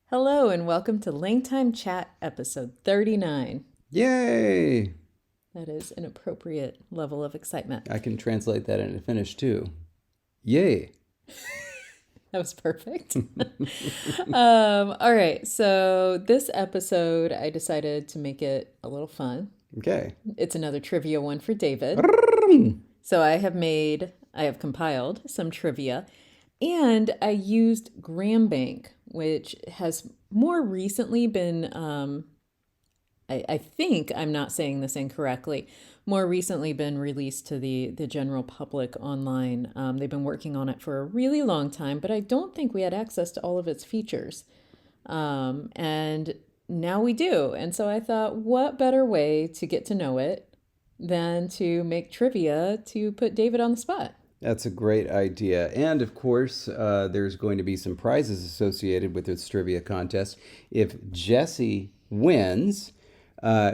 Hello and welcome to LangTime Chat episode 39. Yay! That is an appropriate level of excitement. I can translate that into Finnish too. Yay! That was perfect. All right, so this episode I decided to make it a little fun. Okay. It's another trivia one for David. So I have compiled some trivia, and I used Grambank, which has more recently been, I think I'm not saying this incorrectly, more recently been released to the general public online. They've been working on it for a really long time, but I don't think we had access to all of its features. And now we do. And so I thought, what better way to get to know it than to make trivia to put David on the spot? That's a great idea. And of course, there's going to be some prizes associated with this trivia contest. If Jessie wins,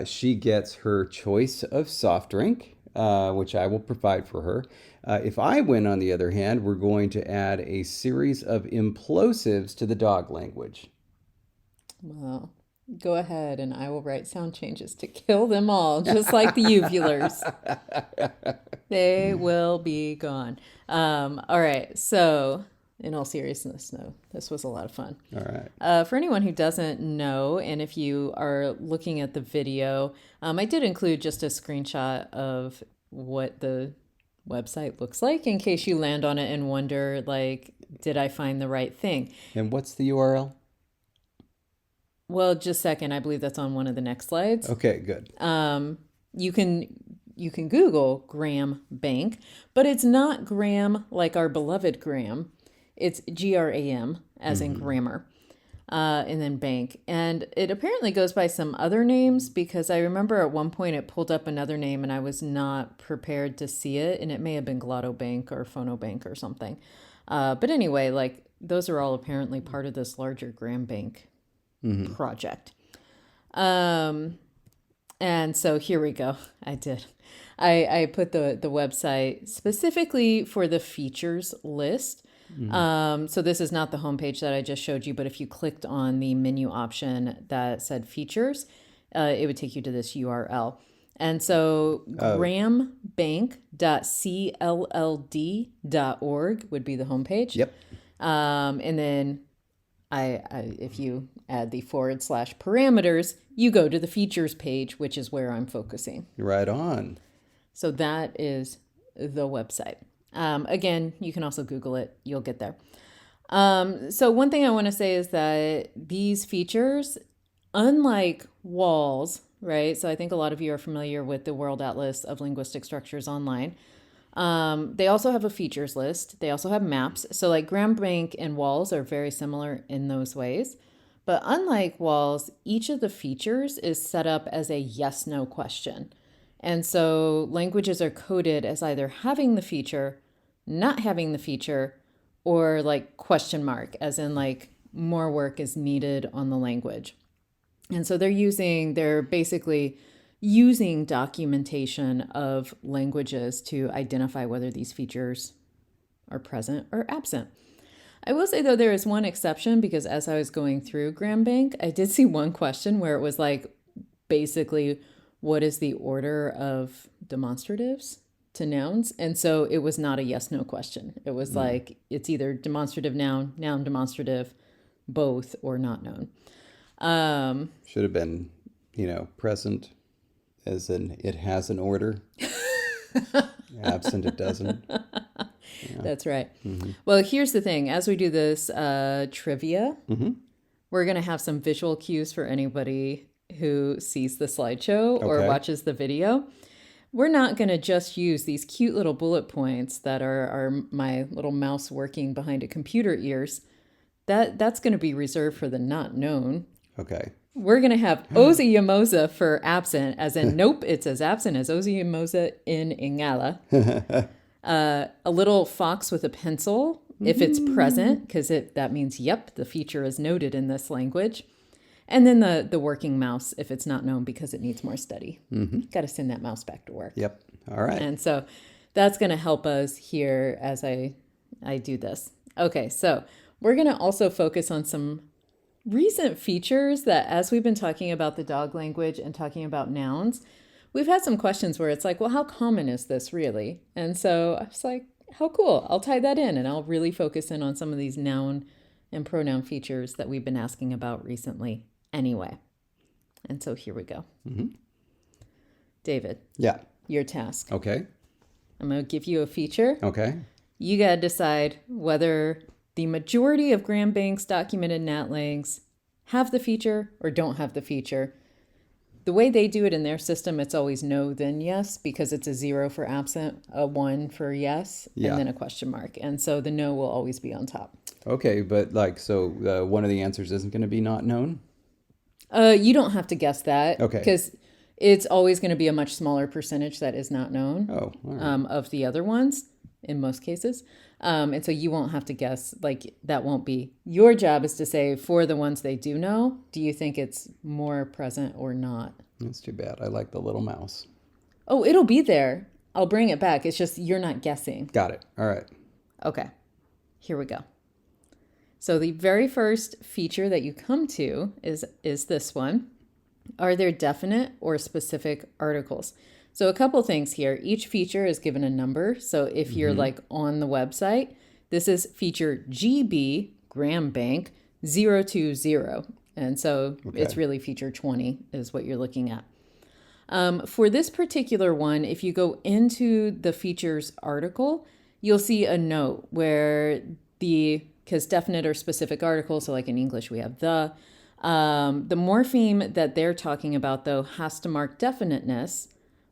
she gets her choice of soft drink, which I will provide for her. If I win, on the other hand, we're going to add a series of implosives to the dog language. Well, go ahead and I will write sound changes to kill them all, just like the uvulars. They will be gone. All right, so in all seriousness, no, this was a lot of fun. All right. For anyone who doesn't know, and if you are looking at the video, I did include just a screenshot of what the website looks like in case you land on it and wonder, like, did I find the right thing? And what's the URL? Well, just a second. I believe that's on one of the next slides. Okay, good. You can Google Grambank, but it's not Gram like our beloved Gram. It's GRAM, as in grammar, and then bank. And it apparently goes by some other names because I remember at one point it pulled up another name and I was not prepared to see it. And it may have been Glotto Bank or Phonobank or something. But anyway, like those are all apparently part of this larger Grambank project. And so here we go. I did. I put the website specifically for the features list. So this is not the homepage that I just showed you, but if you clicked on the menu option that said features, it would take you to this URL. And so grambank.clld.org would be the homepage. Yep. And then if you add the / parameters, you go to the features page, which is where I'm focusing. Right on. So that is the website. Again, you can also Google it. You'll get there. So one thing I want to say is that these features, unlike WALS, right? So I think a lot of you are familiar with the World Atlas of Linguistic Structures online. They also have a features list. They also have maps. So like Grambank and WALS are very similar in those ways. But unlike WALS, each of the features is set up as a yes/no question. And so languages are coded as either having the feature, not having the feature, or like question mark, as in like more work is needed on the language. And so they're basically using documentation of languages to identify whether these features are present or absent. I will say, though, there is one exception because as I was going through Grambank, I did see one question where it was like, basically, what is the order of demonstratives to nouns? And so it was not a yes/no question. It was like, it's either demonstrative noun, noun demonstrative, both, or not known. Should have been, present as in it has an order. Absent, it doesn't. Yeah. That's right. Well, here's the thing. As we do this trivia, we're going to have some visual cues for anybody who sees the slideshow or Okay. watches the video. We're not going to just use these cute little bullet points that are my little mouse working behind a computer ears. That's going to be reserved for the not known. Okay. We're going to have Oziyamosa for absent, as in, nope, it's as absent as Oziyamosa in Ingala. A little fox with a pencil, if it's present, because that means, yep, the feature is noted in this language. And then the working mouse, if it's not known because it needs more study. Got to send that mouse back to work. Yep. All right. And so that's going to help us here as I do this. Okay, so we're going to also focus on some recent features that, as we've been talking about the dog language and talking about nouns, we've had some questions where it's like, well, how common is this really? And so I was like, how cool. I'll tie that in and I'll really focus in on some of these noun and pronoun features that we've been asking about recently anyway. And so here we go. David, Yeah. your task. Okay. I'm going to give you a feature. Okay. You got to decide whether the majority of Grambank's documented NatLangs have the feature or don't have the feature. The way they do it in their system, it's always no, then yes, because it's a 0 for absent, a 1 for yes, Yeah. and then a question mark. And so the no will always be on top. Okay, but one of the answers isn't going to be not known? You don't have to guess that. Okay. Because it's always going to be a much smaller percentage that is not known Oh, all right. of the other ones in most cases. And so you won't have to guess, like that won't be. Your job is to say for the ones they do know, do you think it's more present or not? That's too bad. I like the little mouse. Oh, it'll be there. I'll bring it back. It's just you're not guessing. Got it. All right. Okay, here we go. So the very first feature that you come to is this one. Are there definite or specific articles? So a couple things here. Each feature is given a number. So if you're like on the website, this is feature GB Grambank 020. And so it's really feature 20 is what you're looking at. For this particular one, if you go into the features article, you'll see a note where because definite or specific articles, so like in English we have the morpheme that they're talking about though has to mark definiteness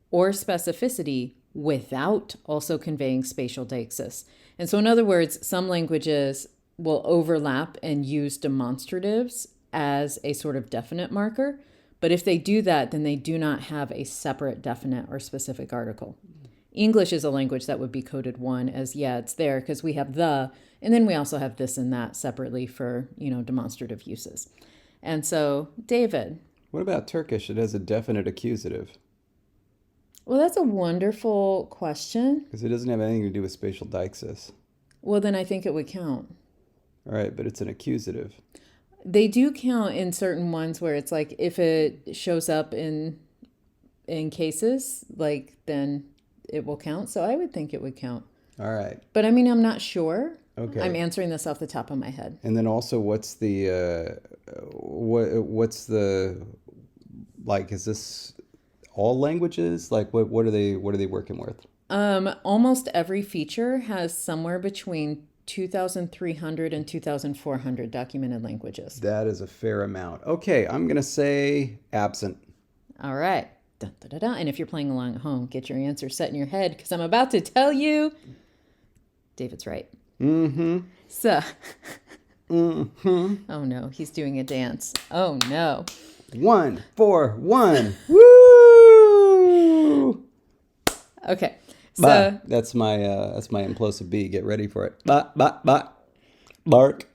or specificity without also conveying spatial deixis. And so in other words, some languages will overlap and use demonstratives as a sort of definite marker. But if they do that, then they do not have a separate definite or specific article. English is a language that would be coded one as, yeah, it's there because we have the, and then we also have this and that separately for, demonstrative uses. And so, David. What about Turkish? It has a definite accusative. Well, that's a wonderful question. Because it doesn't have anything to do with spatial deixis. Well, then I think it would count. All right, but it's an accusative. They do count in certain ones where it's like if it shows up in cases, like then it will count. So I would think it would count. All right. But I mean, I'm not sure. Okay. I'm answering this off the top of my head. And then also, what's the like? Is this all languages? Like, what are they working with? Almost every feature has somewhere between 2,300 and 2,400 documented languages. That is a fair amount. Okay, I'm gonna say absent. All right. Dun, dun, dun, dun. And if you're playing along at home, get your answer set in your head because I'm about to tell you. David's right. So. Oh no, he's doing a dance. Oh no. 1, 4, 1. Woo! Okay. So Bah. That's my implosive B. Get ready for it. Bah, bah, bah. Bark.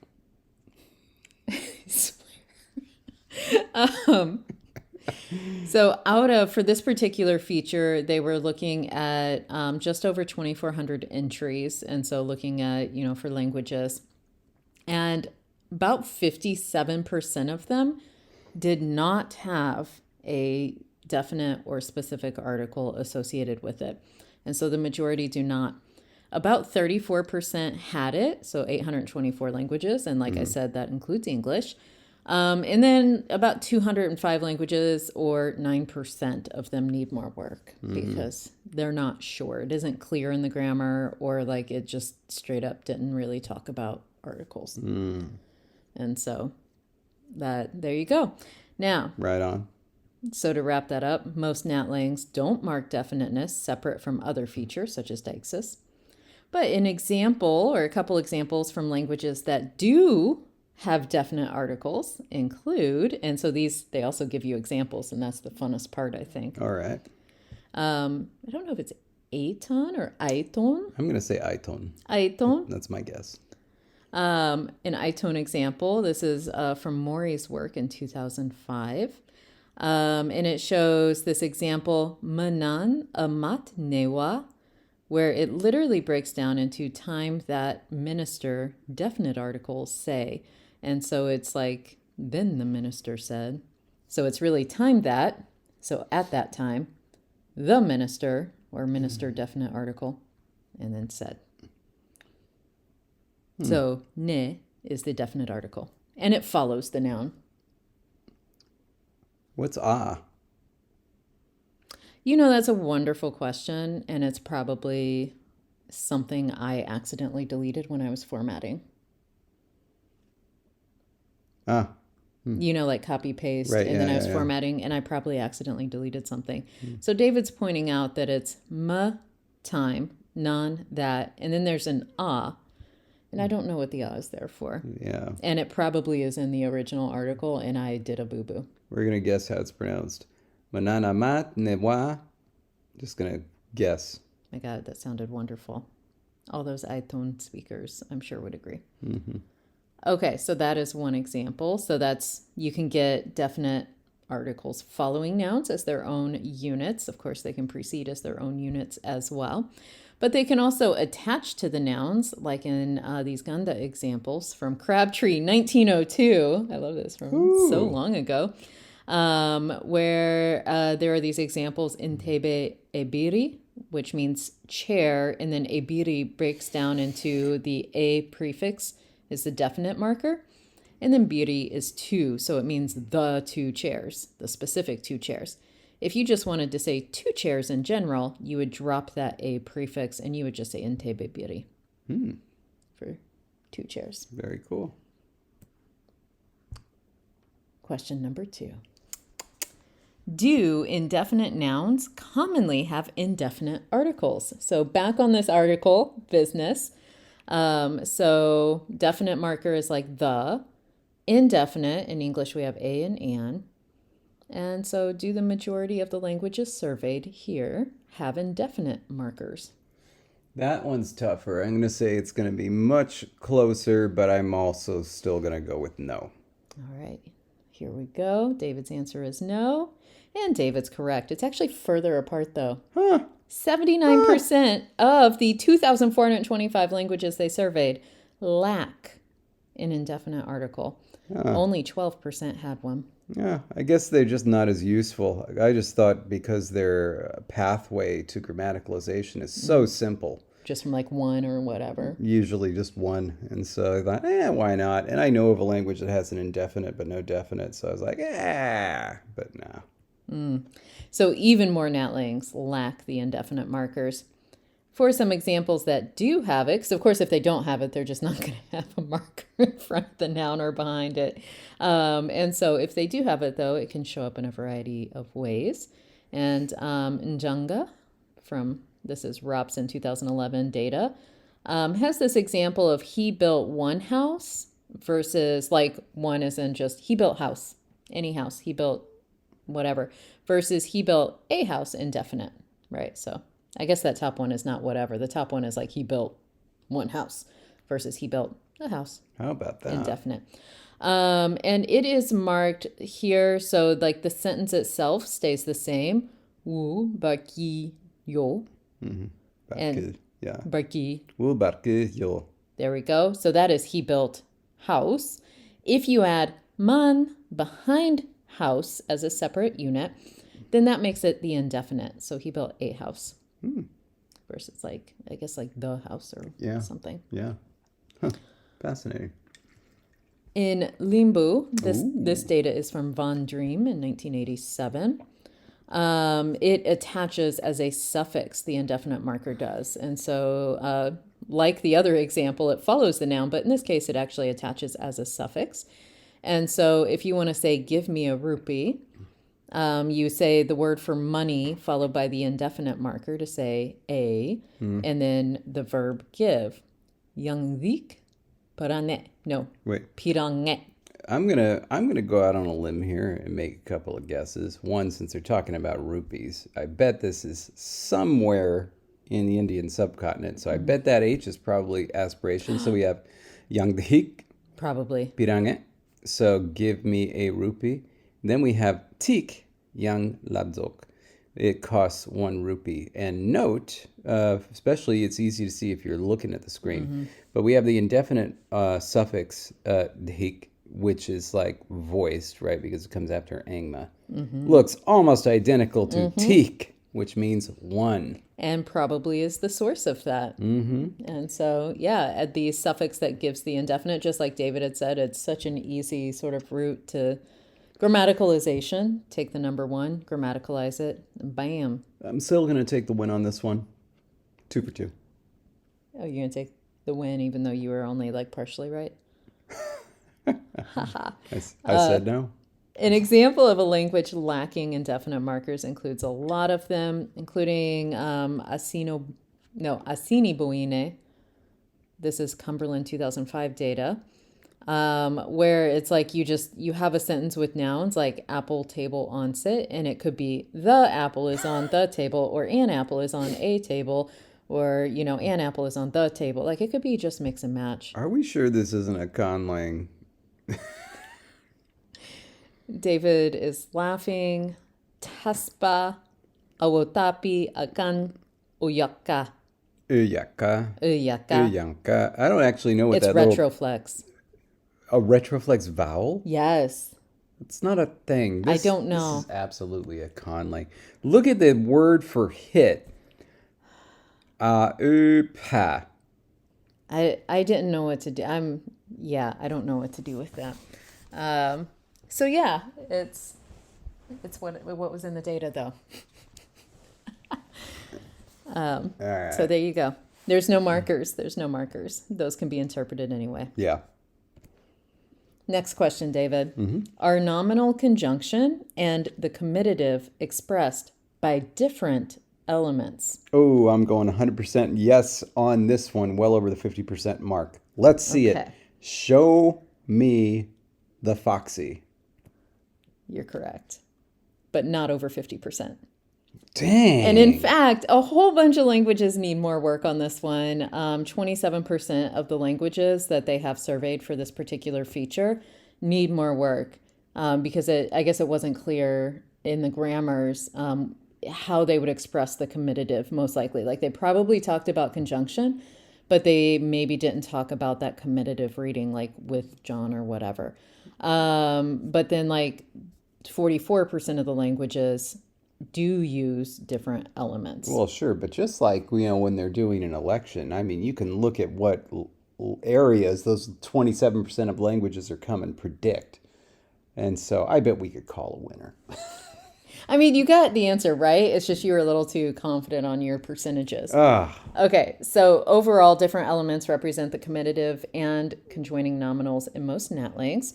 So for this particular feature, they were looking at just over 2,400 entries. And so looking at, for languages. And about 57% of them did not have a definite or specific article associated with it. And so the majority do not. About 34% had it, so 824 languages. And like I said, that includes English. And then about 205 languages or 9% of them need more work because they're not sure. It isn't clear in the grammar or like it just straight up didn't really talk about articles. And so there you go. Now, right on. So to wrap that up, most NatLangs don't mark definiteness separate from other features such as deixis. But an example or a couple examples from languages that do have definite articles include, and so they also give you examples, and that's the funnest part, I think. All right. I don't know if it's Aiton or Aiton. I'm going to say Aiton. Aiton. That's my guess. An Aiton example, this is from Mori's work in 2005. And it shows this example, Manan Amat Newa, where it literally breaks down into time that minister definite articles say. And so it's like Then the minister said. So it's really timed that. So at that time, the minister, or minister definite article, and then said. So ne is the definite article, and it follows the noun. What's ah? You know, that's a wonderful question, and it's probably something I accidentally deleted when I was formatting. Ah. You know, like copy paste, Right, and then yeah, I was yeah. formatting, and I probably accidentally deleted something. So David's pointing out that it's time, non, that, and then there's an ah, and I don't know what the ah is there for. Yeah. And it probably is in the original article, and I did a boo-boo. We're going to guess how it's pronounced. Manana mat newa. Just going to guess. My God, that sounded wonderful. All those iTunes speakers, I'm sure, would agree. Mm-hmm. Okay, so that is one example. So that's, you can get definite articles following nouns as their own units. Of course, they can precede as their own units as well. But they can also attach to the nouns, like in these Ganda examples from Crabtree 1902. I love this, from so long ago. Where there are these examples in Tebe Ebiri, which means chair, and then Ebiri breaks down into the A prefix is the definite marker, and then Biri is two, so it means the two chairs, the specific two chairs. If you just wanted to say two chairs in general, you would drop that A prefix and you would just say Entebe Biri for two chairs. Very cool. Question number 2. Do indefinite nouns commonly have indefinite articles? So back on this article, business. So definite marker is like the. Indefinite, in English we have a and an. And so do the majority of the languages surveyed here have indefinite markers? That one's tougher. I'm going to say it's going to be much closer, but I'm also still going to go with no. All right, here we go. David's answer is no. And David's correct. It's actually further apart though. 79% of the 2,425 languages they surveyed lack an indefinite article. Only 12% had one. Yeah, I guess they're just not as useful. I just thought because their pathway to grammaticalization is so simple. Just from like one or whatever. Usually just one. And so I thought, why not? And I know of a language that has an indefinite but no definite. So I was like, but no. So even more natlings lack the indefinite markers. For some examples that do have it, because of course if they don't have it, they're just not going to have a marker in front of the noun or behind it. And so if they do have it, though, it can show up in a variety of ways. And Njanga, this is Robson 2011 data, has this example of he built one house versus like one is in just he built house, any house, he built whatever, versus he built a house indefinite, right? So I guess that top one is not whatever. The top one is like he built one house versus he built a house. How about that? Indefinite. And it is marked here. So like the sentence itself stays the same. Wu baki yo. And yeah. Baki. Wu barki yo. There we go. So that is he built house. If you add man behind house as a separate unit, then that makes it the indefinite. So he built a house. Versus like, I guess like the house or something. Yeah. Fascinating. In Limbu, this data is from Von Dream in 1987. It attaches as a suffix, the indefinite marker does. And so like the other example, it follows the noun, but in this case, it actually attaches as a suffix. And so if you want to say, give me a rupee, you say the word for money followed by the indefinite marker to say a, and then the verb give. Yangdik parane. No. Wait. Pirange. I'm gonna go out on a limb here and make a couple of guesses. One, since they're talking about rupees, I bet this is somewhere in the Indian subcontinent. So I bet that H is probably aspiration. So we have Yangdik. Probably. Pirange. So give me a rupee. Then we have tik, yang ladzok. It costs 1 rupee. And note, especially it's easy to see if you're looking at the screen, but we have the indefinite suffix dhik, which is like voiced, right? Because it comes after angma, looks almost identical to teak, which means one. And probably is the source of that. And so, yeah, at the suffix that gives the indefinite, just like David had said, it's such an easy sort of route to grammaticalization. Take the number one, grammaticalize it, and bam. I'm still going to take the win on this one. 2 for 2. Oh, you're going to take the win even though you were only like partially right? I said no. An example of a language lacking indefinite markers includes a lot of them, including Assiniboine. This is Cumberland 2005 data, where it's like you have a sentence with nouns like apple table on sit, and it could be the apple is on the table, or an apple is on a table, or an apple is on the table. Like it could be just mix and match. Are we sure this isn't a conlang? David is laughing. Taspa, awotapi, akan, uyaka. Uyaka. Uyaka. Uyanka. I don't actually know what It's that retroflex. A retroflex vowel? Yes. It's not a thing. I don't know. This is absolutely a conlang. Look at the word for hit. Upa. I didn't know what to do. I don't know what to do with that. So yeah, it's what was in the data though. All right. So there you go. There's no markers. Those can be interpreted anyway. Yeah. Next question, David. Are nominal conjunction and the comitative expressed by different elements? Oh, I'm going 100% yes on this one, well over the 50% mark. Let's see it. Show me the foxy. You're correct, but not over 50%. Dang. And in fact, a whole bunch of languages need more work on this one. 27% of the languages that they have surveyed for this particular feature need more work because I guess it wasn't clear in the grammars how they would express the comitative most likely. Like they probably talked about conjunction, but they maybe didn't talk about that comitative reading like with John or whatever. But then like 44% of the languages do use different elements. Well, sure, but just like when they're doing an election, I mean, you can look at what areas those 27% of languages are come and predict. And so I bet we could call a winner. I mean, you got the answer right. It's just you were a little too confident on your percentages. Okay, so overall, different elements represent the comitative and conjoining nominals in most NatLangs.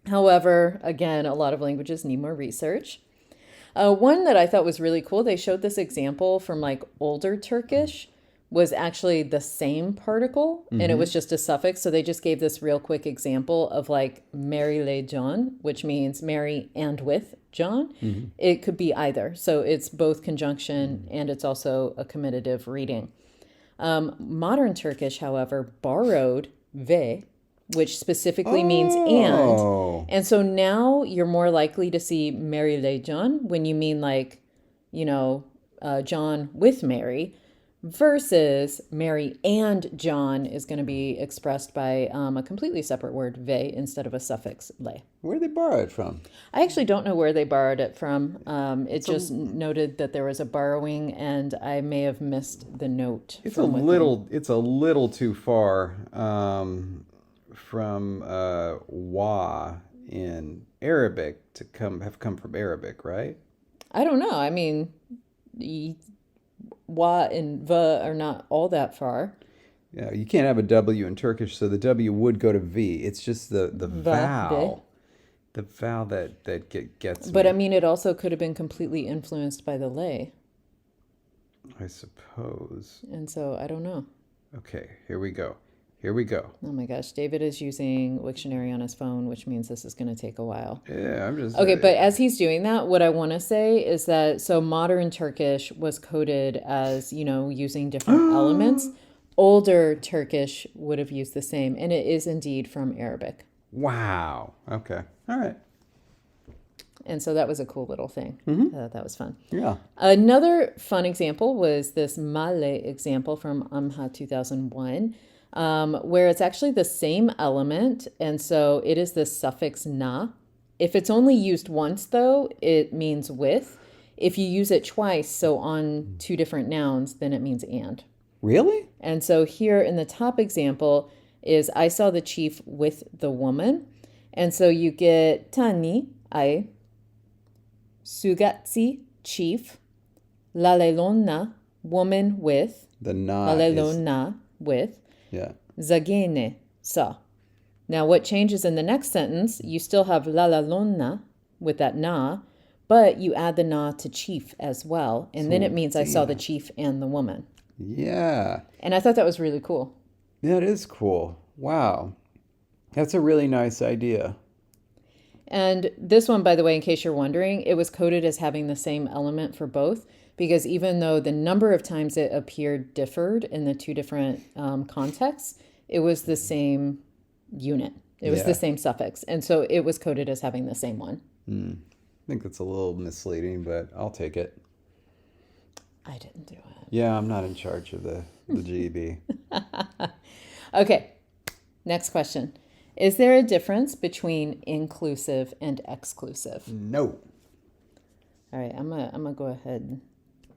However, again, a lot of languages need more research. One that I thought was really cool, they showed this example from like older Turkish was actually the same particle and it was just a suffix. So they just gave this real quick example of like Mary'le John, which means Mary and with John. It could be either. So it's both conjunction and it's also a comitative reading. Modern Turkish, however, borrowed ve, which specifically means and. And so now you're more likely to see Mary'le John when you mean like, John with Mary, versus Mary and John is going to be expressed by a completely separate word, ve, instead of a suffix, le. Where did they borrow it from? I actually don't know where they borrowed it from. It just noted that there was a borrowing, and I may have missed the note. It's a little too far from wa in Arabic to have come from Arabic, right? I don't know. I mean, wa and va are not all that far. Yeah, you can't have a W in Turkish, so the W would go to V. It's just the vowel. The vowel that gets me. But I mean, it also could have been completely influenced by the lay. I suppose. And so I don't know. Okay, here we go. Oh my gosh, David is using Wiktionary on his phone, which means this is going to take a while. Yeah, I'm just... Okay, but as he's doing that, what I want to say is that, so modern Turkish was coded as, using different elements. Older Turkish would have used the same, and it is indeed from Arabic. Wow. Okay. All right. And so that was a cool little thing. I thought that was fun. Yeah. Another fun example was this Male example from AMHA 2001. where it's actually the same element. And so it is the suffix na. If it's only used once, though, it means with. If you use it twice, so on two different nouns, then it means and. Really? And so here in the top example is I saw the chief with the woman. And so you get tani, I, sugatsi, chief, lalelonna, woman with, The na is, lalelonna, with, yeah. zagene, sa. Now what changes in the next sentence, you still have lalelonna with that na, but you add the na to chief as well. And then it means I saw the chief and the woman. Yeah. And I thought that was really cool. That is cool. Wow. That's a really nice idea. And this one, by the way, in case you're wondering, it was coded as having the same element for both, because even though the number of times it appeared differed in the two different contexts, it was the same unit. It was the same suffix. And so it was coded as having the same one. I think that's a little misleading, but I'll take it. I didn't do it. Yeah, I'm not in charge of the GEB. Okay, next question. Is there a difference between inclusive and exclusive? No. All right, I'm gonna go ahead and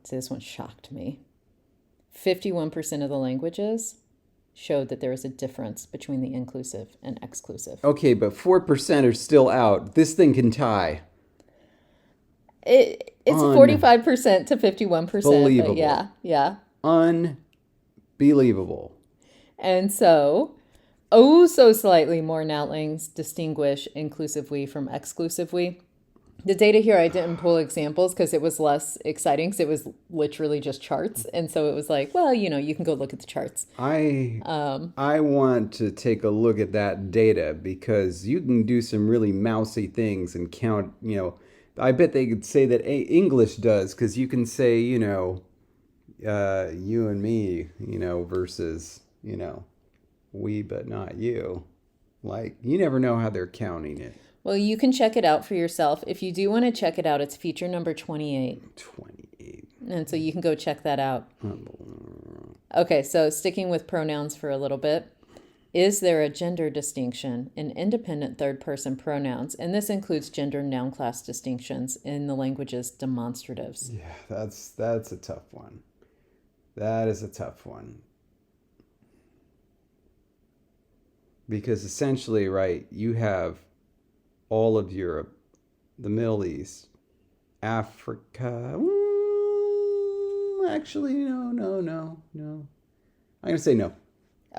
say this one shocked me. 51% of the languages showed that there was a difference between the inclusive and exclusive. Okay, but 4% are still out. This thing can tie. It's 45% to 51%. Unbelievable. But yeah. Unbelievable. And so, so slightly more Noutlings distinguish inclusive we from exclusive we. The data here, I didn't pull examples because it was less exciting because it was literally just charts. And so it was like, well, you can go look at the charts. I want to take a look at that data because you can do some really mousy things and count, I bet they could say that English does because you can say, you and me, versus, we but not you. Like, you never know how they're counting it. Well, you can check it out for yourself. If you do want to check it out, it's feature number 28. 28. And so you can go check that out. Okay, so sticking with pronouns for a little bit. Is there a gender distinction in independent third-person pronouns? And this includes gender noun class distinctions in the language's demonstratives. Yeah, that's a tough one. That is a tough one. Because essentially, right, you have all of Europe, the Middle East, Africa. Actually, no. I'm going to say no.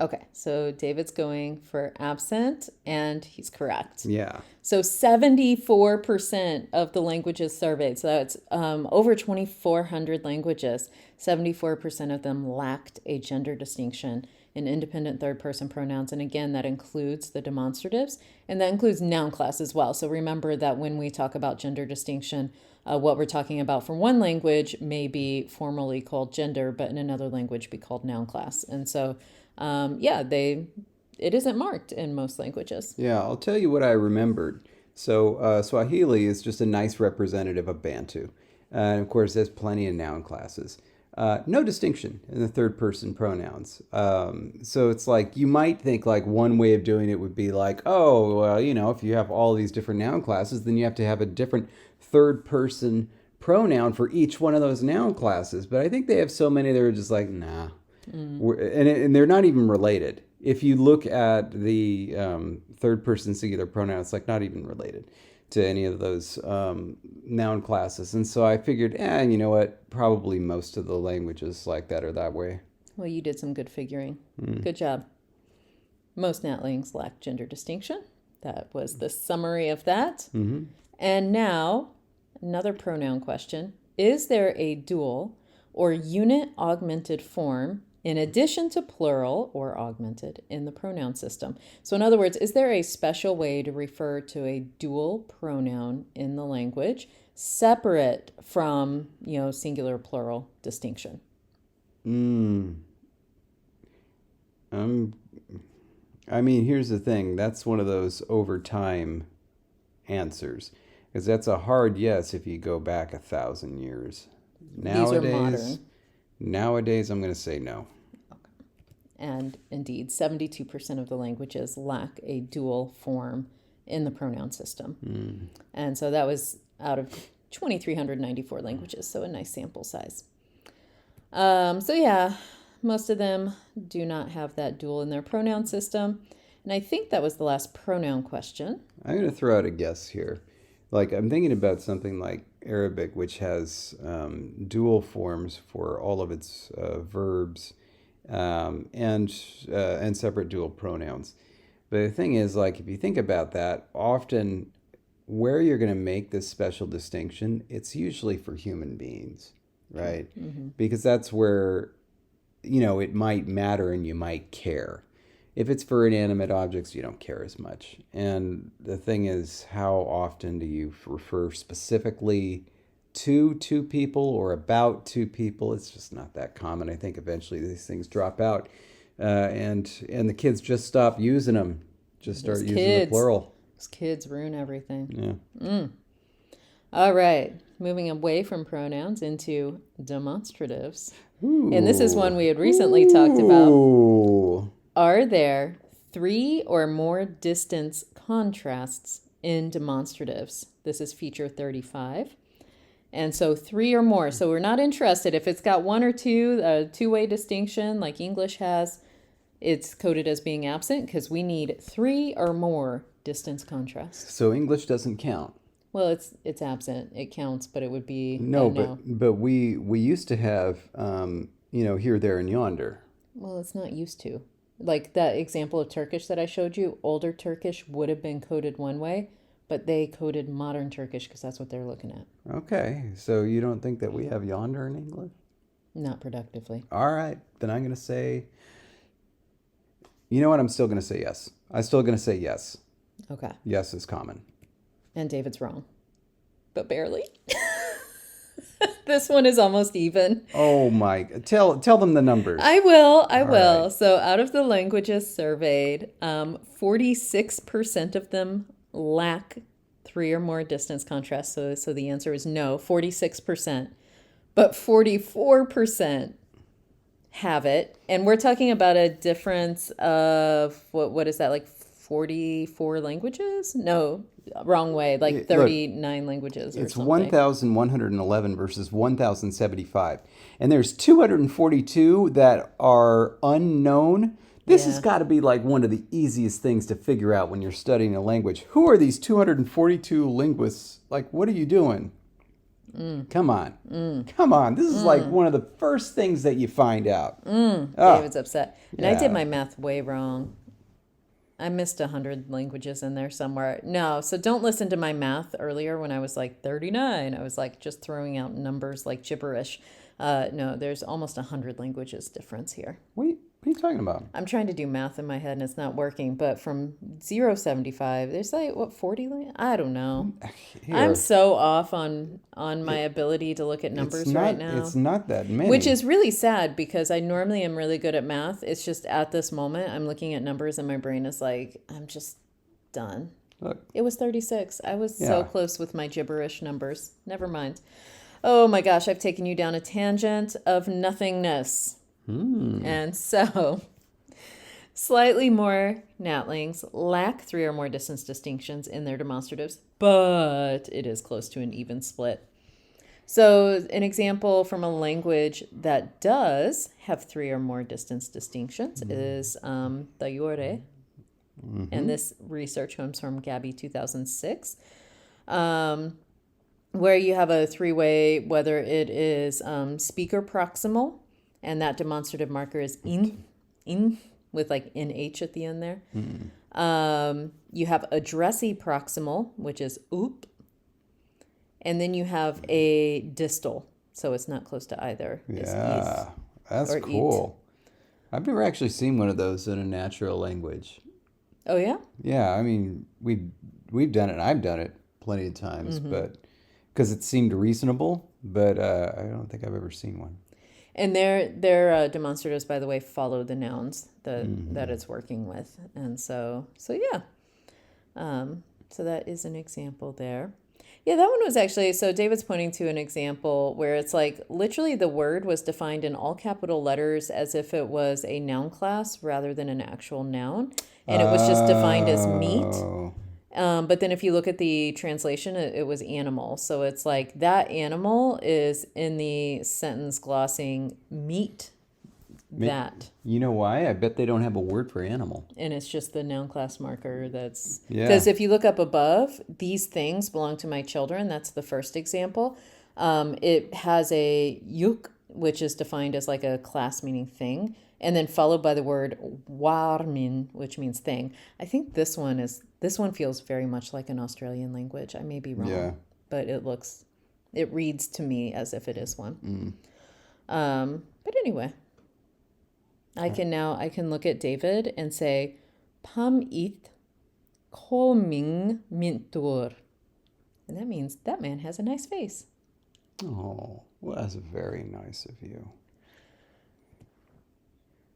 Okay, so David's going for absent, and he's correct. Yeah. So 74% of the languages surveyed, so that's over 2,400 languages, 74% of them lacked a gender distinction in independent third-person pronouns. And again, that includes the demonstratives, and that includes noun class as well. So remember that when we talk about gender distinction, what we're talking about from one language may be formally called gender, but in another language be called noun class. And so it isn't marked in most languages. Yeah, I'll tell you what I remembered. So Swahili is just a nice representative of Bantu. And of course, there's plenty of noun classes. No distinction in the third person pronouns. So it's like, you might think like one way of doing it would be like, oh, well, if you have all these different noun classes, then you have to have a different third person pronoun for each one of those noun classes. But I think they have so many that are just like, nah. And they're not even related. If you look at the third person singular pronoun, it's like not even related to any of those noun classes. And so I figured, you know what? Probably most of the languages like that are that way. Well, you did some good figuring. Good job. Most Natlings lack gender distinction. That was the summary of that. Mm-hmm. And now, another pronoun question. Is there a dual or unit augmented form in addition to plural or augmented in the pronoun system? So in other words, is there a special way to refer to a dual pronoun in the language separate from, singular plural distinction? Here's the thing. That's one of those over time answers, because that's a hard yes if you go back 1,000 years. These are modern. Nowadays, I'm going to say no. And indeed, 72% of the languages lack a dual form in the pronoun system. And so that was out of 2,394 languages, so a nice sample size. So yeah, most of them do not have that dual in their pronoun system. And I think that was the last pronoun question. I'm going to throw out a guess here. Like, I'm thinking about something like Arabic, which has dual forms for all of its verbs and separate dual pronouns. But the thing is, like, if you think about that, often where you're going to make this special distinction, it's usually for human beings, right? Because that's where, it might matter and you might care. If it's for inanimate objects, you don't care as much. And the thing is, how often do you refer specifically to two people or about two people? It's just not that common. I think eventually these things drop out, and the kids just stop using them, just start using the plural. Those kids ruin everything. Yeah. All right, moving away from pronouns into demonstratives. Ooh. And this is one we had recently talked about. Ooh. Are there 3 or more distance contrasts in demonstratives? This is feature 35. And so 3 or more. So we're not interested. If it's got 1 or 2, a two-way distinction like English has, it's coded as being absent because we need 3 or more distance contrasts. So English doesn't count. Well, it's absent. It counts, but it would be No, no. but we used to have here, there, and yonder. Well, it's not used to. Like that example of Turkish that I showed you, older Turkish would have been coded one way, but they coded modern Turkish because that's what they're looking at. Okay, so you don't think that we have yonder in English? Not productively. All right, then I'm going to say, you know what? I'm still going to say yes. I'm still going to say yes. Okay. Yes is common. And David's wrong, but barely. This one is almost even. Oh my! Tell them the numbers. I will. Right. So out of the languages surveyed, 46% of them lack 3 or more distance contrasts. So the answer is no, 46%. But 44% have it. And we're talking about a difference of, what is that, like 44 languages? No, wrong way, like 39 languages or it's something. 1,111 versus 1,075. And there's 242 that are unknown. This has got to be like one of the easiest things to figure out when you're studying a language. Who are these 242 linguists? Like, what are you doing? Come on. Come on. This is like one of the first things that you find out. David's upset. And I yeah. did my math way wrong. I missed 100 languages in there somewhere. No, so don't listen to my math earlier when I was like 39. I was like just throwing out numbers like gibberish. No, there's almost 100 languages difference here. What are you talking about? I'm trying to do math in my head and it's not working. But from 075, there's like, what, 40? I don't know. Here. I'm so off on my ability to look at numbers right now. It's not that many. Which is really sad because I normally am really good at math. It's just at this moment, I'm looking at numbers and my brain is like, I'm just done. Look. It was 36. I was so close with my gibberish numbers. Never mind. Oh my gosh, I've taken you down a tangent of nothingness. And so, slightly more Natlings lack 3 or more distance distinctions in their demonstratives, but it is close to an even split. So, an example from a language that does have 3 or more distance distinctions is Tayore. And this research comes from Gabby 2006, where you have a 3-way, whether it is speaker proximal, and that demonstrative marker is in with like nh at the end there. You have addressee proximal, which is oop. And then you have a distal, so it's not close to either. Yeah, that's cool. I've never actually seen one of those in a natural language. Oh, yeah? Yeah, I mean, we've done it, and I've done it plenty of times, but because it seemed reasonable, but I don't think I've ever seen one. And their demonstratives, by the way, follow the nouns that it's working with. And so yeah. So that is an example there. Yeah, that one was actually, so David's pointing to an example where it's like literally the word was defined in all capital letters as if it was a noun class rather than an actual noun. And it was just defined as meat. Oh, But then if you look at the translation, it was animal. So it's like that animal is in the sentence glossing meat that. you know why? I bet they don't have a word for animal. And it's just the noun class marker that's Yeah. because if you look up above, these things belong to my children. That's the first example. It has a yuk, which is defined as like a class meaning thing, and then followed by the word warmin, which means thing. I think this one feels very much like an Australian language. I may be wrong, Yeah. but it reads to me as if it is one. But anyway, I can look at David and say, Pam it koming mintur. And that means that man has a nice face. Oh, well, that's very nice of you.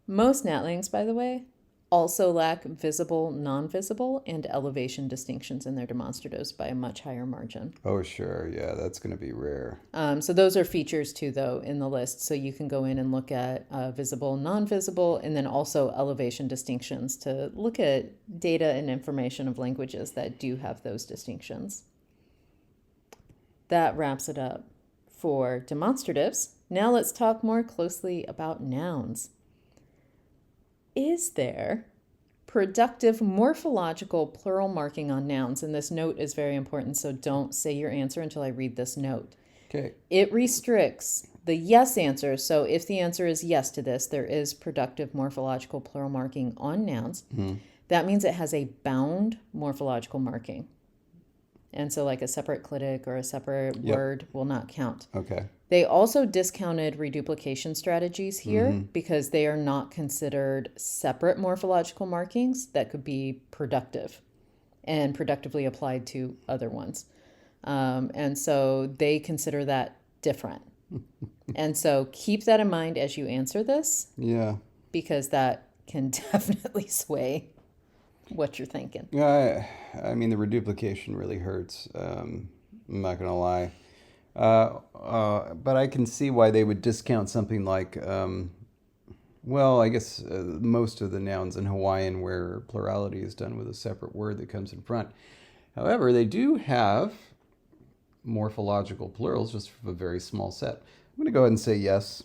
Most Natlings, by the way, also lack visible, non-visible, and elevation distinctions in their demonstratives by a much higher margin. Oh, sure. Yeah, that's going to be rare. So those are features too, though, in the list. So you can go in and look at visible, non-visible, and then also elevation distinctions to look at data and information of languages that do have those distinctions. That wraps it up for demonstratives. Now let's talk more closely about nouns. Is there productive morphological plural marking on nouns? And this note is very important, so don't say your answer until I read this note. Okay. It restricts the yes answer. So if the answer is yes to this, there is productive morphological plural marking on nouns. That means it has a bound morphological marking. And so like a separate clitic or a separate word will not count. Okay. They also discounted reduplication strategies here because they are not considered separate morphological markings that could be productive and productively applied to other ones. And so they consider that different. And so keep that in mind as you answer this. Yeah. Because that can definitely sway what you're thinking. Yeah, I mean, the reduplication really hurts. I'm not going to lie. But I can see why they would discount something like, well, I guess most of the nouns in Hawaiian where plurality is done with a separate word that comes in front. However, they do have morphological plurals just for a very small set. I'm going to go ahead and say yes.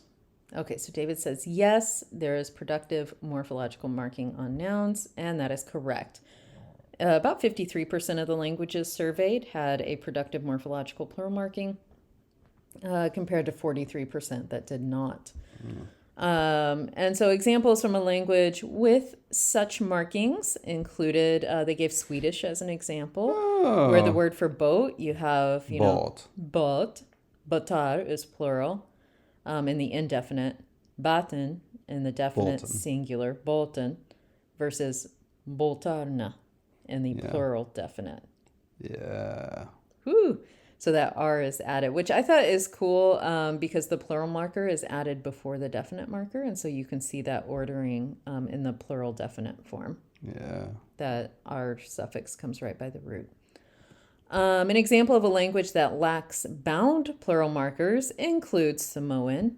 Okay, so David says yes, there is productive morphological marking on nouns, and that is correct. About 53% of the languages surveyed had a productive morphological plural marking, compared to 43% that did not. And so examples from a language with such markings included, they gave Swedish as an example, where the word for boat, you have, båt, båtar is plural, in the indefinite, baten in the definite Båten. singular, båten, versus båtarna in the plural definite. Yeah. Whew. So that R is added, which I thought is cool because the plural marker is added before the definite marker. And so you can see that ordering in the plural definite form. Yeah. That R suffix comes right by the root. An example of a language that lacks bound plural markers includes Samoan.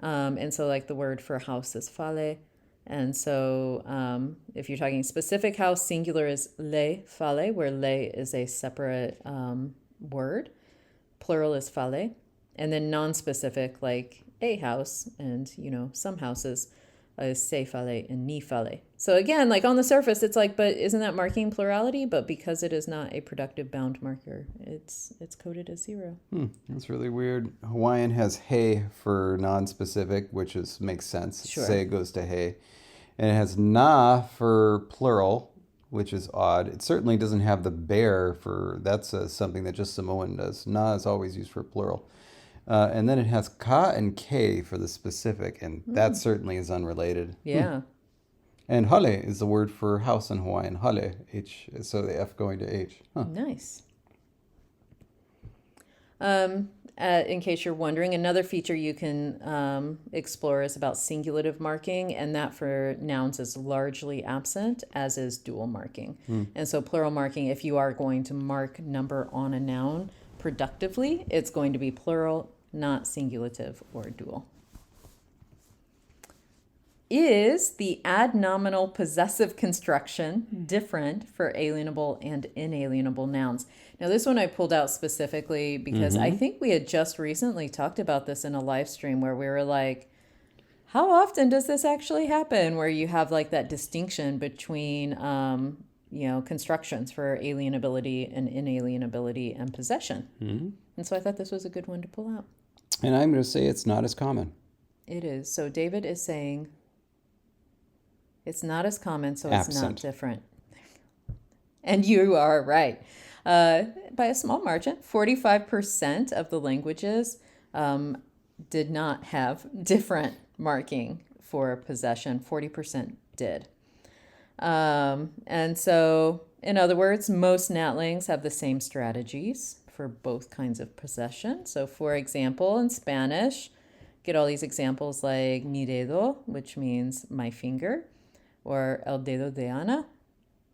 And so like the word for house is fale. And so if you're talking specific house, singular is le fale, where le is a separate word. Plural is fale. And then non-specific, like a house and, some houses, is se fale and ni fale. So again, like on the surface, it's like, but isn't that marking plurality? But because it is not a productive bound marker, it's coded as 0. That's really weird. Hawaiian has he for non-specific, which makes sense. Sure. Se goes to he. And it has na for plural, which is odd. It certainly doesn't have the bear that's something that just Samoan does. Na is always used for plural. And then it has ka and ke for the specific, and that certainly is unrelated. Yeah. And hale is the word for house in Hawaiian. Hale, H, so the F going to H. Nice. In case you're wondering, another feature you can explore is about singulative marking, and that for nouns is largely absent, as is dual marking. And so plural marking, if you are going to mark number on a noun, productively, it's going to be plural, not singulative or dual. Is the adnominal possessive construction different for alienable and inalienable nouns? Now, this one I pulled out specifically because I think we had just recently talked about this in a live stream where we were like, how often does this actually happen where you have like that distinction between, constructions for alienability and inalienability and possession? And so I thought this was a good one to pull out. And I'm going to say it's not as common. It is. So David is saying it's not as common, so it's not Absent. different. And you are right. By a small margin, 45% of the languages did not have different marking for possession. 40% did. And so, in other words, most natlings have the same strategies for both kinds of possession. So, for example, in Spanish, get all these examples like mi dedo, which means my finger, or el dedo de Ana,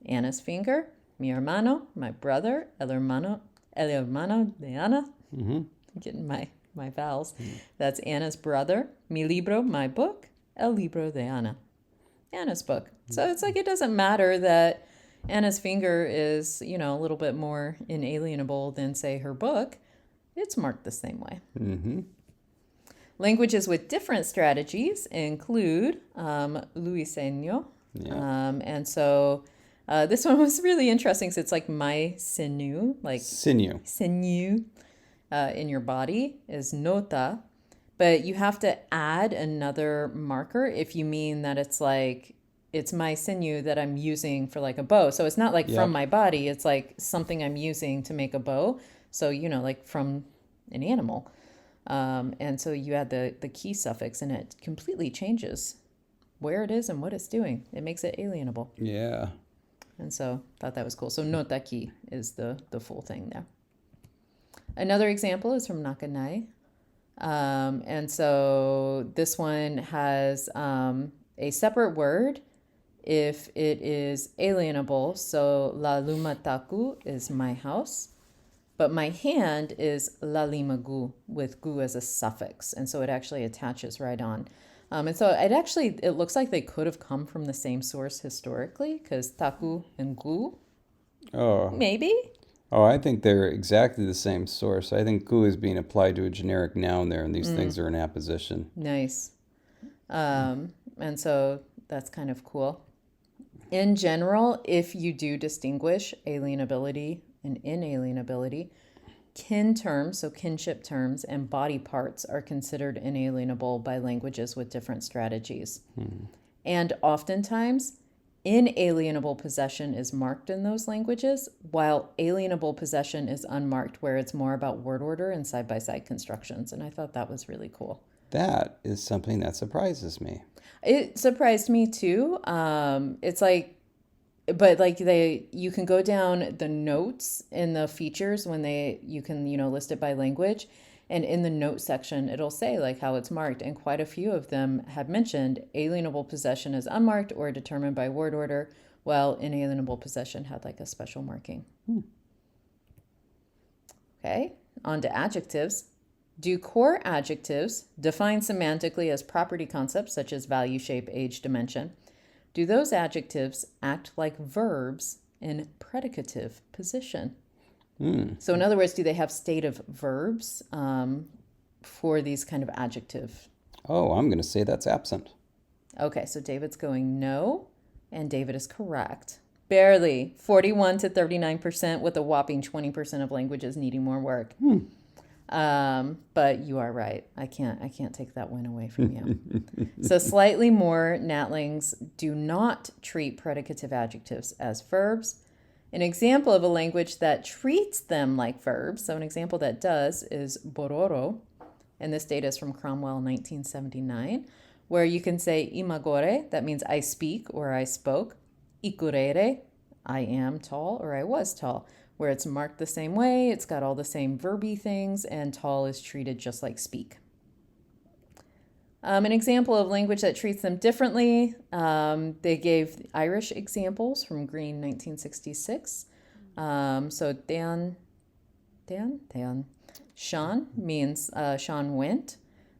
Anna's finger, mi hermano, my brother, el hermano de Ana, getting my vowels, that's Anna's brother, mi libro, my book, el libro de Ana, Anna's book. So it's like it doesn't matter that Anna's finger is, a little bit more inalienable than, say, her book. It's marked the same way. Languages with different strategies include Luiseño. And so this one was really interesting. So it's like my sinew, like Sinew. In your body is nota. But you have to add another marker if you mean that it's like, it's my sinew that I'm using for like a bow. So it's not like from my body. It's like something I'm using to make a bow. So, like from an animal. And so you add the key suffix and it completely changes where it is and what it's doing. It makes it alienable. Yeah. And so thought that was cool. So nota key is the full thing there. Another example is from Nakanai. And so this one has a separate word if it is alienable. So la lumataku is my house, but my hand is la limagu with gu as a suffix. And so it actually attaches right on. And so it looks like they could have come from the same source historically because taku and gu, maybe. Oh, I think they're exactly the same source. I think gu is being applied to a generic noun there, and these things are in apposition. Nice. And so that's kind of cool. In general, if you do distinguish alienability and inalienability, kin terms, so kinship terms, and body parts are considered inalienable by languages with different strategies. And oftentimes, inalienable possession is marked in those languages, while alienable possession is unmarked, where it's more about word order and side-by-side constructions. And I thought that was really cool. That is something that surprises me. It surprised me too. It's like, but like you can go down the notes in the features when you can, list it by language. And in the note section, it'll say like how it's marked. And quite a few of them have mentioned alienable possession is unmarked or determined by word order, while inalienable possession had like a special marking. Okay, on to adjectives. Do core adjectives, defined semantically as property concepts such as value, shape, age, dimension, do those adjectives act like verbs in predicative position? So in other words, do they have stative verbs for these kind of adjective? Oh, I'm going to say that's absent. Okay, so David's going no, and David is correct. Barely, 41 to 39%, with a whopping 20% of languages needing more work. But you are right. I can't take that win away from you. So slightly more natlings do not treat predicative adjectives as verbs. An example of a language that treats them like verbs, so an example that does, is bororo. And this data is from Cromwell 1979, where you can say imagore, that means I speak or I spoke. Ikurere, I am tall or I was tall, where it's marked the same way, it's got all the same verby things, and tall is treated just like speak. An example of language that treats them differently, they gave Irish examples from Green 1966. So Dan Tean. Sean means Sean went.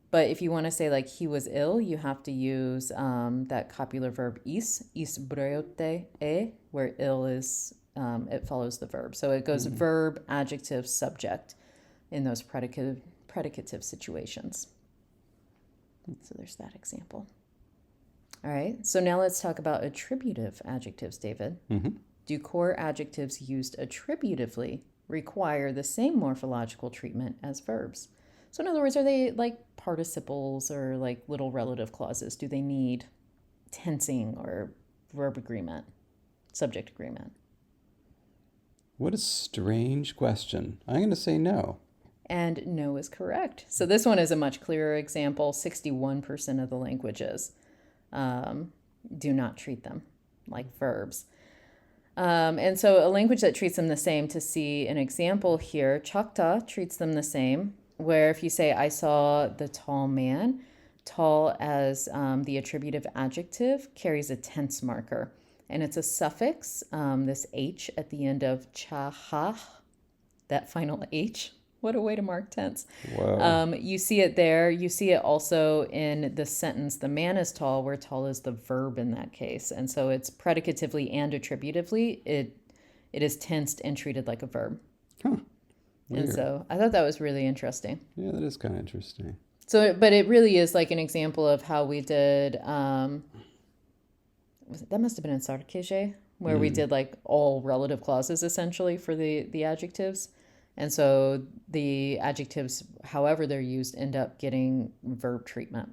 But if you want to say like he was ill, you have to use that copular verb is brote e, where ill is, it follows the verb. So it goes verb, adjective, subject in those predicative situations. So there's that example. All right, so now let's talk about attributive adjectives, David. Do core adjectives used attributively require the same morphological treatment as verbs? So in other words, are they like participles or like little relative clauses? Do they need tensing or verb agreement, subject agreement? What a strange question. I'm going to say no. And no is correct. So this one is a much clearer example. 61% of the languages do not treat them like verbs. And so a language that treats them the same, to see an example here, Choctaw treats them the same, where if you say, I saw the tall man, tall as the attributive adjective carries a tense marker. And it's a suffix, this H at the end of cha-ha, that final H. What a way to mark tense. Wow. You see it there. You see it also in the sentence, the man is tall, where tall is the verb in that case. And so it's predicatively and attributively. It is tensed and treated like a verb. Huh. And Weird. so I thought that was really interesting. Yeah, that is kind of interesting. So, but it really is like an example of how we did, that must have been in Sarkeje, where we did like all relative clauses essentially for the adjectives. And so the adjectives, however they're used, end up getting verb treatment.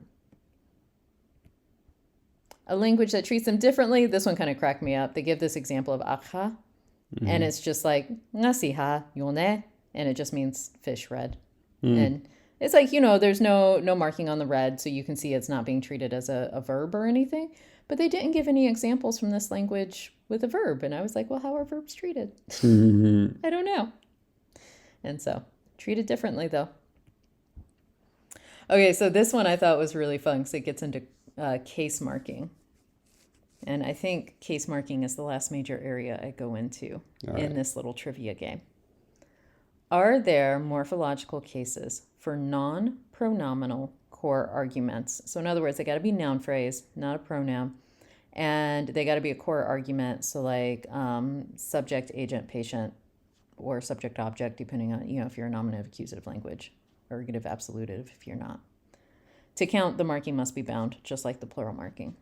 A language that treats them differently, this one kind of cracked me up. They give this example of akha, and it's just like, ngasiha yone, and it just means fish red. And it's like, there's no marking on the red, so you can see it's not being treated as a verb or anything. But they didn't give any examples from this language with a verb. And I was like, well, how are verbs treated? I don't know. And so, treated differently, though. Okay, so this one I thought was really fun because it gets into case marking. And I think case marking is the last major area I go into in this little trivia game. Are there morphological cases for non-pronominal core arguments? So in other words, they got to be noun phrase, not a pronoun. And they got to be a core argument. So like subject, agent, patient, or subject object, depending on, if you're a nominative accusative language, ergative absolutive if you're not. To count, the marking must be bound, just like the plural marking.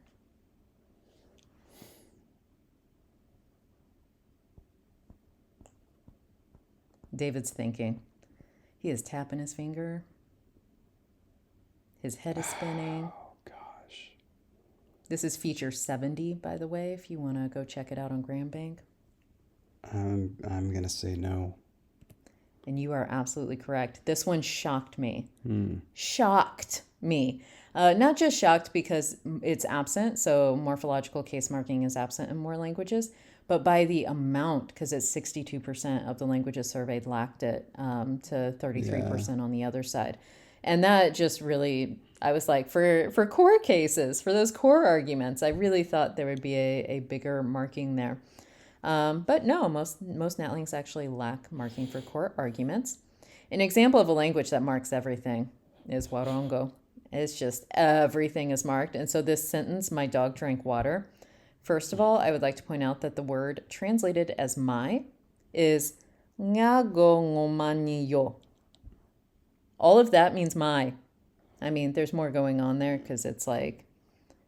David's thinking. He is tapping his finger. His head is spinning. Oh, gosh. This is feature 70, by the way, if you want to go check it out on Grambank. I'm going to say no. And you are absolutely correct. This one shocked me. Shocked me. Not just shocked because it's absent, so morphological case marking is absent in more languages, but by the amount, because it's 62% of the languages surveyed lacked it, to 33% on the other side. And that just really, I was like, for core cases, for those core arguments, I really thought there would be a bigger marking there. But no, most NatLings actually lack marking for core arguments. An example of a language that marks everything is Warongo. It's just everything is marked. And so this sentence, my dog drank water. First of all, I would like to point out that the word translated as my is ngagongomaniyo. All of that means my. I mean, there's more going on there because it's like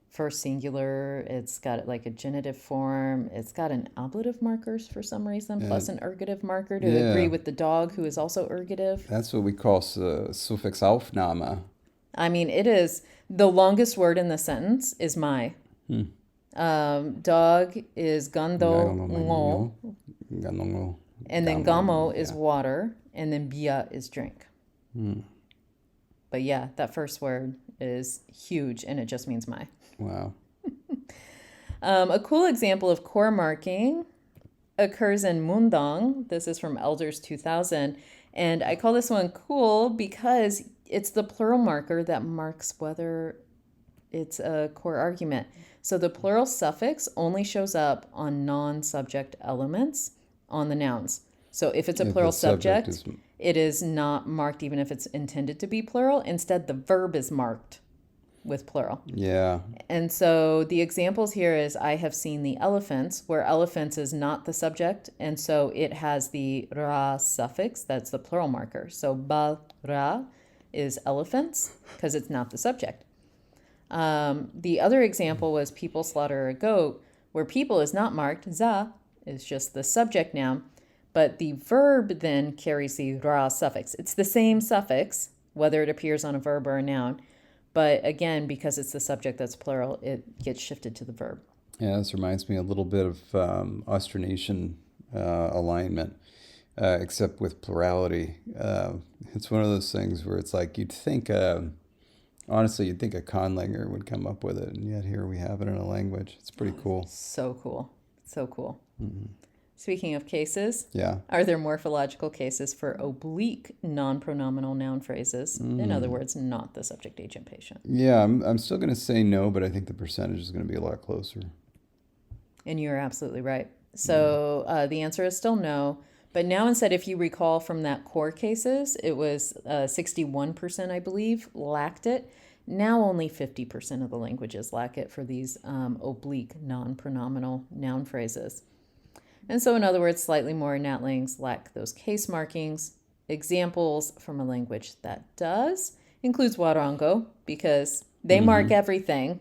first singular, it's got like a genitive form, it's got an ablative markers for some reason, plus an ergative marker to agree with the dog, who is also ergative. That's what we call suffix Aufnahme. I mean, it is the longest word in the sentence is my. Dog is gando ngo, and then gamo is water, and then bia is drink. But yeah, that first word is huge, and it just means my. Wow. A cool example of core marking occurs in Mundang. This is from Elders 2000. And I call this one cool because it's the plural marker that marks whether it's a core argument. So the plural suffix only shows up on non-subject elements on the nouns. So if it's a plural subject, it is not marked even if it's intended to be plural. Instead, the verb is marked with plural. Yeah. And so the examples here is I have seen the elephants, where elephants is not the subject. And so it has the ra suffix. That's the plural marker. So ba ra is elephants because it's not the subject. The other example was people slaughter a goat, where people is not marked. Za is just the subject noun. But the verb then carries the ra suffix. It's the same suffix, whether it appears on a verb or a noun. But again, because it's the subject that's plural, it gets shifted to the verb. Yeah, this reminds me a little bit of Austronesian alignment, except with plurality. It's one of those things where it's like honestly, you'd think a conlanger would come up with it, and yet here we have it in a language. It's pretty cool. So cool. So cool. Speaking of cases, Yeah. are there morphological cases for oblique non-pronominal noun phrases? In other words, not the subject, agent, patient. Yeah, I'm still going to say no, but I think the percentage is going to be a lot closer. And you're absolutely right. So the answer is still no. But now instead, if you recall from that core cases, it was 61%, I believe, lacked it. Now only 50% of the languages lack it for these oblique non-pronominal noun phrases. And so, in other words, slightly more natlings lack those case markings. Examples from a language that does includes Warango, because they mark everything.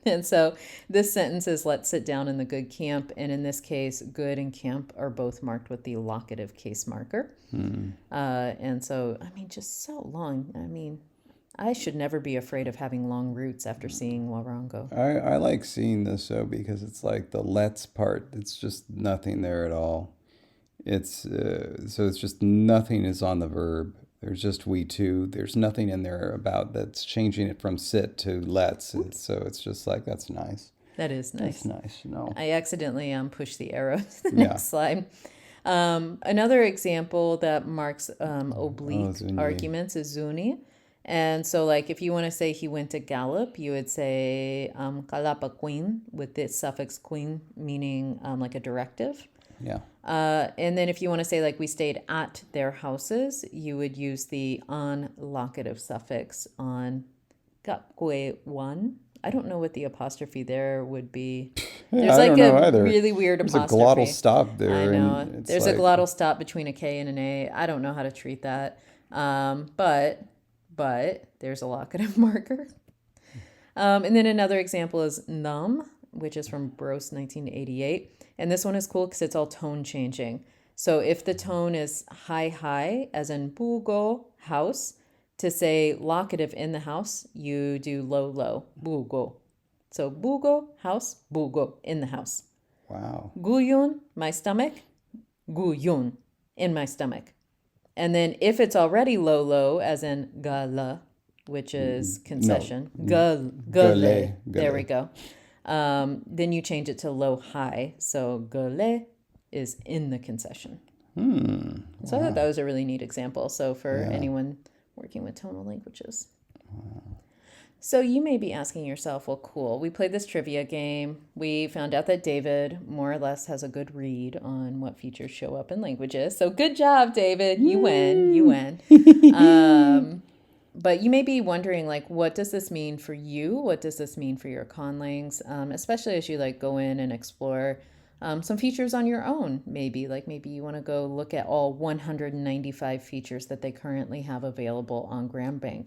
And so this sentence is let's sit down in the good camp. And in this case, good and camp are both marked with the locative case marker. And so, I mean, just so long. I mean, I should never be afraid of having long roots after seeing Warango. I like seeing this though because it's like the let's part. It's just nothing there at all. It's so it's just nothing is on the verb. There's just we too. There's nothing in there about that's changing it from sit to let's. So it's just like that's nice. That is nice. That's nice. No. I accidentally pushed the arrow to the Yeah. next slide. Another example that marks oblique zuni. arguments is zuni. And so, like, if you want to say he went to gallop, you would say kalapa queen with the suffix queen, meaning like a directive. Yeah. And then if you want to say, like, we stayed at their houses, you would use the on locative suffix on kapkwe one. I don't know what the apostrophe there would be. Yeah, There's I like don't know a either. really weird There's apostrophe. a glottal stop there. I know. and it's There's like, a glottal stop between a K and an A. I don't know how to treat that. But there's a locative marker. And then another example is num, which is from Bros 1988. And this one is cool because it's all tone changing. So if the tone is high, as in bugo, house, to say locative in the house, you do low, bugo. So bugo, house, bugo, in the house. Wow. Guyun, my stomach, guyun, in my stomach. And then if it's already low, as in gala, which is concession, gale. There we go. Then you change it to low, high. So gale is in the concession. So I thought that was a really neat example. So for anyone working with tonal languages. So you may be asking yourself, well, cool. We played this trivia game. We found out that David more or less has a good read on what features show up in languages. So good job, David. You win. But you may be wondering, like, what does this mean for you? What does this mean for your conlangs? Especially as you like go in and explore some features on your own, maybe. Like maybe you want to go look at all 195 features that they currently have available on Grambank.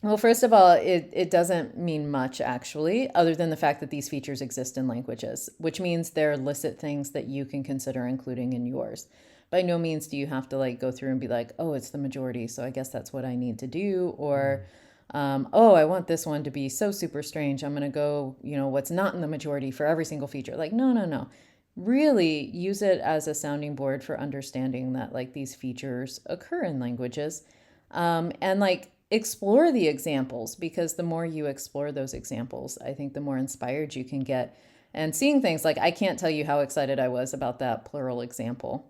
Well, first of all, it doesn't mean much, actually, other than the fact that these features exist in languages, which means they're illicit things that you can consider including in yours. By no means do you have to like go through and be like, oh, it's the majority, so I guess that's what I need to do. Or, oh, I want this one to be so super strange. I'm going to go, what's not in the majority for every single feature. Like, no. Really use it as a sounding board for understanding that like these features occur in languages. And like, explore the examples, because the more you explore those examples, I think the more inspired you can get. And seeing things like, I can't tell you how excited I was about that plural example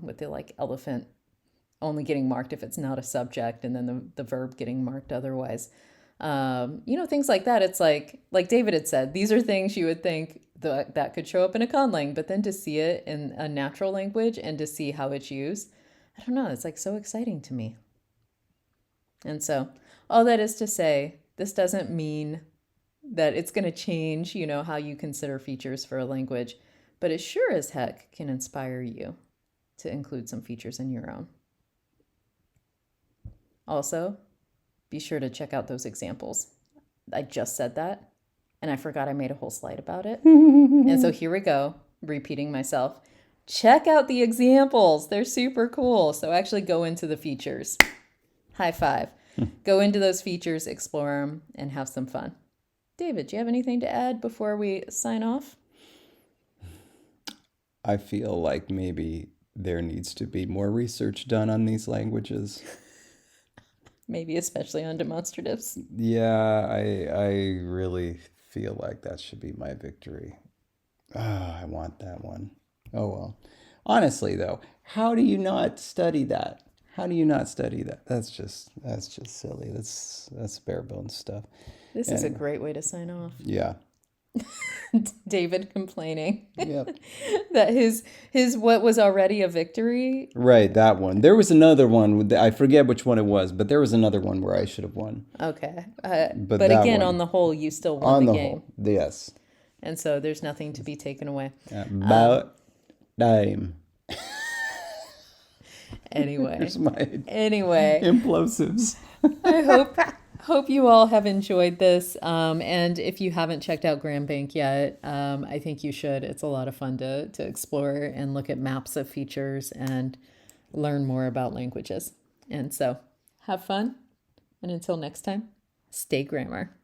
with the like elephant only getting marked if it's not a subject, and then the verb getting marked otherwise. Things like that. It's like David had said, these are things you would think that could show up in a conlang, but then to see it in a natural language and to see how it's used, I don't know, it's like so exciting to me. And so, all that is to say, this doesn't mean that it's going to change, how you consider features for a language, but it sure as heck can inspire you to include some features in your own. Also, be sure to check out those examples. I just said that, and I forgot I made a whole slide about it. And so here we go, repeating myself. Check out the examples. They're super cool. So actually go into the features. High five. Go into those features, explore them, and have some fun. David, do you have anything to add before we sign off? I feel like maybe there needs to be more research done on these languages. Maybe especially on demonstratives. Yeah, I really feel like that should be my victory. Ah, I want that one. Oh well. Honestly though, how do you not study that? How do you not study that? That's just silly. That's bare bones stuff. This is a great way to sign off. Yeah. David complaining Yep. that his what was already a victory. Right, that one. There was another one. I forget which one it was, but there was another one where I should have won. Okay. But But that again, one, on the whole, you still on won the the game. whole, yes. And so there's nothing to be taken away. About time. Anyway. There's my Anyway. implosives. I hope you all have enjoyed this. And if you haven't checked out Grambank yet, I think you should. It's a lot of fun to explore and look at maps of features and learn more about languages. And so have fun. And until next time, stay grammar.